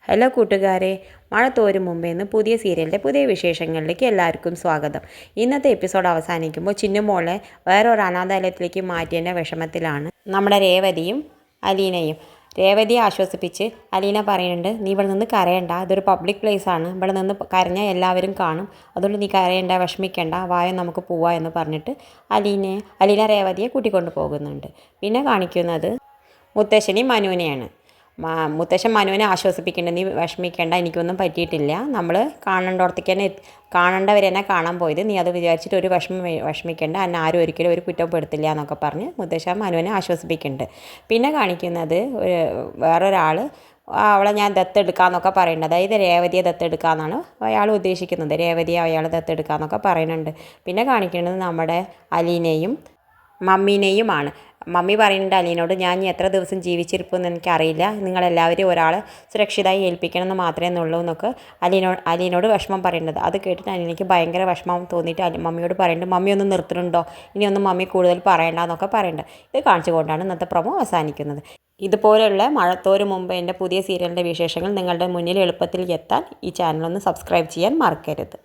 Hello കൂട്ടുകാരെ, മഴ തോരും മുമ്പേ നിന്ന് പുതിയ സീരിയലിൻ്റെ പുതിയ വിശേഷങ്ങളിലേക്ക് എല്ലാവർക്കും സ്വാഗതം. ഇന്നത്തെ എപ്പിസോഡ് അവസാനിക്കുമ്പോൾ ചിന്നുമോളെ വേറൊരു അനാഥാലയത്തിലേക്ക് മാറ്റിയതിൻ്റെ വിഷമത്തിലാണ് നമ്മുടെ രേവതിയും അലീനയും. രേവതിയെ ആശ്വസിപ്പിച്ച് അലീന പറയുന്നുണ്ട്, നീ ഇവിടെ നിന്ന് കരയണ്ട, ഇതൊരു പബ്ലിക് പ്ലേസ് ആണ്, ഇവിടെ നിന്ന് കരഞ്ഞാൽ എല്ലാവരും കാണും, അതുകൊണ്ട് നീ കരയണ്ട, വിഷമിക്കേണ്ട, വായോ നമുക്ക് പോവാം എന്ന് പറഞ്ഞിട്ട് അലീന രേവതിയെ കൂട്ടിക്കൊണ്ട് പോകുന്നുണ്ട്. പിന്നെ കാണിക്കുന്നത് മുത്തശ്ശനെയും മനുവിനെയാണ്. മുത്തശ്ശൻ മനുവിനെ ആശ്വസിപ്പിക്കേണ്ടത്, നീ വിഷമിക്കേണ്ട, എനിക്കൊന്നും പറ്റിയിട്ടില്ല, നമ്മൾ കാണേണ്ടോടത്തേക്ക് തന്നെ കാണേണ്ടവർ തന്നെ കാണാൻ പോയത്, നീ അത് വിചാരിച്ചിട്ട് ഒരു വിഷമിക്കേണ്ട, എന്നെ ആരും ഒരിക്കലും ഒരു കുറ്റപ്പെടുത്തില്ല എന്നൊക്കെ പറഞ്ഞ് മുത്തശ്ശൻ മനുവിനെ ആശ്വസിപ്പിക്കുന്നുണ്ട്. പിന്നെ കാണിക്കുന്നത് വേറൊരാൾ അവളെ ഞാൻ ദത്തെടുക്കാമെന്നൊക്കെ പറയുന്നുണ്ട്. അതായത് രേവതിയെ ദത്തെടുക്കാമെന്നാണ് അയാൾ ഉദ്ദേശിക്കുന്നത്. രേവതിയെ അയാൾ ദത്തെടുക്കാമെന്നൊക്കെ പറയുന്നുണ്ട്. പിന്നെ കാണിക്കുന്നത് നമ്മുടെ അലീനയും മമ്മീനെയുമാണ്. മമ്മി പറയുന്നുണ്ട് അലീനോട്, ഞാൻ ഇനി എത്ര ദിവസം ജീവിച്ചിരിക്കുമെന്ന് എനിക്കറിയില്ല, നിങ്ങളെല്ലാവരും ഒരാളെ സുരക്ഷിതമായി ഏൽപ്പിക്കണമെന്ന് മാത്രമേ ഉള്ളൂ എന്നൊക്കെ അലീനോട് വിഷമം പറയുന്നത്. അത് കേട്ടിട്ട് അലീനയ്ക്ക് ഭയങ്കര വിഷമം തോന്നിയിട്ട് മമ്മിയോട് പറയുന്നുണ്ട്, മമ്മി ഒന്ന് നിർത്തുന്നുണ്ടോ, ഇനിയൊന്നും മമ്മി കൂടുതൽ പറയണ്ട എന്നൊക്കെ പറയുന്നുണ്ട്. ഇത് കാണിച്ചുകൊണ്ടാണ് ഇന്നത്തെ പ്രൊമോ അവസാനിക്കുന്നത്. ഇതുപോലെയുള്ള മഴത്തോരു മുമ്പ് എൻ്റെ പുതിയ സീരിയലിൻ്റെ വിശേഷങ്ങൾ നിങ്ങളുടെ മുന്നിൽ എളുപ്പത്തിൽ എത്താൻ ഈ ചാനലൊന്ന് സബ്സ്ക്രൈബ് ചെയ്യാൻ മറക്കരുത്.